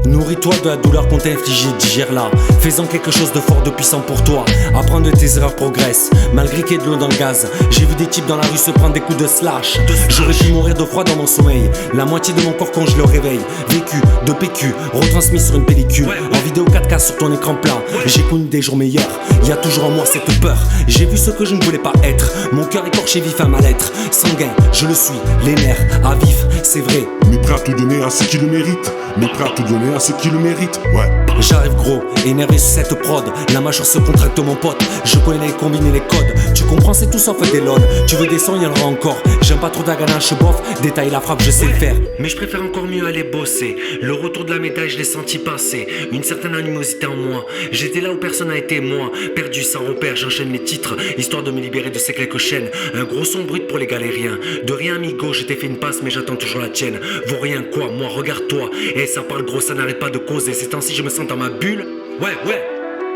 Nourris-toi de la douleur qu'on t'a infligée, digère-la. Fais-en quelque chose de fort, de puissant pour toi. Apprends de tes erreurs, progresse. Malgré qu'il y ait de l'eau dans le gaz, j'ai vu des types dans la rue se prendre des coups de slash. J'aurais pu mourir de froid dans mon sommeil. La moitié de mon corps quand je le réveille. Vécu de PQ, retransmis sur une pellicule. En vidéo 4K sur ton écran plat. J'ai connu des jours meilleurs. Il y a toujours en moi cette peur. J'ai vu ce que je ne voulais pas être. Mon cœur écorché vif à ma lettre. Sanguin, je le suis, les nerfs à vif, c'est vrai. Mais prêt à tout donner à ceux qui le méritent. Mais prêt à tout donner à ceux qui le méritent. Ouais. J'arrive gros, énervé sur cette prod. La mâchoire se contracte mon pote. Je connais les combines et les codes. Tu comprends, c'est tout sauf des lols. Tu veux des sons, il y en aura encore. J'aime pas trop ta ganache bof. Détailler la frappe, je sais le faire. Mais je préfère encore mieux aller bosser. Le retour de la médaille, je l'ai senti passer. Une certaine animosité en moi. J'étais là où personne n'a été moi. Perdu sans repère, j'enchaîne les titres. Histoire de me libérer de ces quelques chaînes. Un gros son brut pour les galériens. De rien, amigo, je t'ai fait une passe, mais j'attends toujours la tienne. Vaut rien quoi, moi, regarde-toi. Et ça parle gros, ça n'arrête pas de causer. Ces temps-ci, je me sens dans ma bulle. Ouais.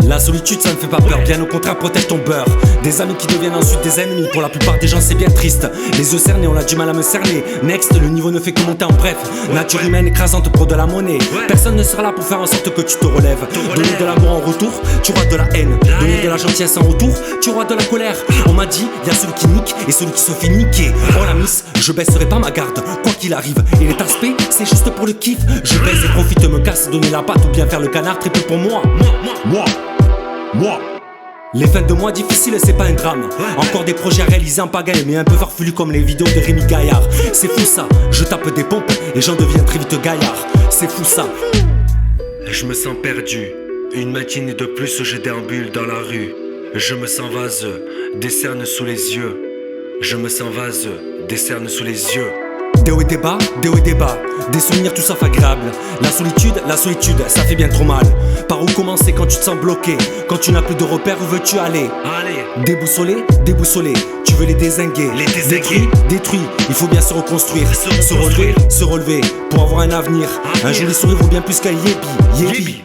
La solitude ça ne fait pas peur, bien au contraire protège ton beurre. Des amis qui deviennent ensuite des ennemis, pour la plupart des gens c'est bien triste. Les yeux cernés, on a du mal à me cerner. Next, le niveau ne fait que monter en bref. Nature humaine écrasante pour de la monnaie. Personne ne sera là pour faire en sorte que tu te relèves. Donner de l'amour en retour, tu auras de la haine. Donner de la gentillesse en retour, tu auras de la colère. On m'a dit, y a celui qui nique et celui qui se fait niquer. Oh la miss, je baisserai pas ma garde, quoi qu'il arrive. Et les aspects, c'est juste pour le kiff. Je baisse et profite, me casse, donner la patte ou bien faire le canard, très peu pour moi. Moi. Les fins de mois difficiles, c'est pas un drame. Encore des projets réalisés en pagaille, mais un peu farfelus comme les vidéos de Rémi Gaillard. C'est fou ça, je tape des pompes et j'en deviens très vite gaillard. C'est fou ça. Je me sens perdu. Une matinée de plus, je déambule dans la rue. Je me sens vaseux, des cernes sous les yeux. Je me sens vaseux, des cernes sous les yeux. Des hauts et des bas, des souvenirs tout sauf agréables. La solitude, ça fait bien trop mal. Par où commencer quand tu te sens bloqué? Quand tu n'as plus de repères, où veux-tu aller? Déboussolé, tu veux les dézinguer. Détruit, il faut bien se reconstruire. Se relever, pour avoir un avenir. Un joli sourire vaut bien plus qu'un yébi.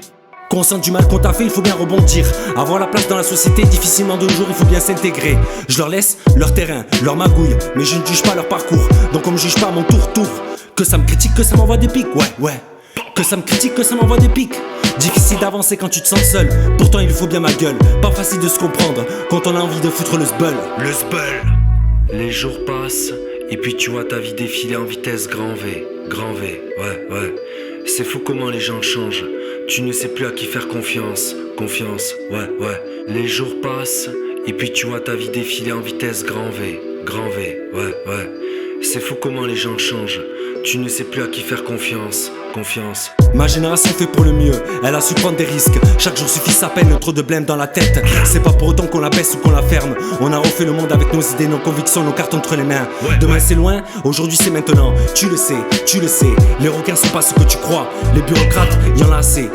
Conscient du mal qu'on t'a fait, il faut bien rebondir. Avoir la place dans la société, difficilement de nos jours, il faut bien s'intégrer. Je leur laisse leur terrain, leur magouille, mais je ne juge pas leur parcours. Donc comme je juge pas mon tour. Que ça me critique, que ça m'envoie des pics, ouais. Que ça me critique, que ça m'envoie des pics. Difficile d'avancer quand tu te sens seul. Pourtant il faut bien ma gueule. Pas facile de se comprendre quand on a envie de foutre le sbeul. Les jours passent, et puis tu vois ta vie défiler en vitesse grand V, ouais. C'est fou comment les gens changent. Tu ne sais plus à qui faire confiance, ouais. Les jours passent, et puis tu vois ta vie défiler en vitesse grand V, ouais. C'est fou comment les gens changent. Tu ne sais plus à qui faire confiance. Ma génération fait pour le mieux, elle a su prendre des risques. Chaque jour suffit sa peine, trop de blême dans la tête. C'est pas pour autant qu'on la baisse ou qu'on la ferme. On a refait le monde avec nos idées, nos convictions, nos cartes entre les mains. Demain c'est loin, aujourd'hui c'est maintenant. Tu le sais, les requins sont pas ce que tu crois. Les bureaucrates, y'en a assez.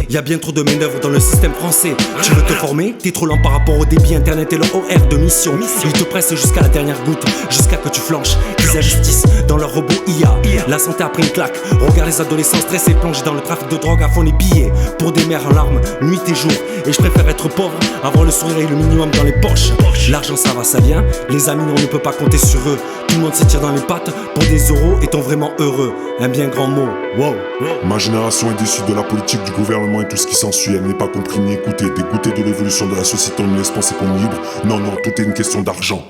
Y a bien trop de main d'œuvre dans le système français. Tu veux te former, t'es trop lent par rapport au débit internet et le horaire de mission. Ils te pressent jusqu'à la dernière goutte, jusqu'à que tu flanches. Ils injustice dans leur robot IA. La santé a pris une claque. Regarde les adolescents stressés plongés dans le trafic de drogue à fond les billets. Pour des mères en larmes, nuit et jour. Et je préfère être pauvre, avoir le sourire et le minimum dans les poches. L'argent ça va, ça vient. Les amis on ne peut pas compter sur eux. Tout le monde s'étire dans les pattes pour des euros. Est-on vraiment heureux? Un bien grand mot, wow. Ma génération est déçue de la politique du gouvernement et tout ce qui s'ensuit. Elle n'est pas compris ni écoutée. Dégoûtée de l'évolution de la société, on nous laisse penser qu'on est libre. Non, tout est une question d'argent.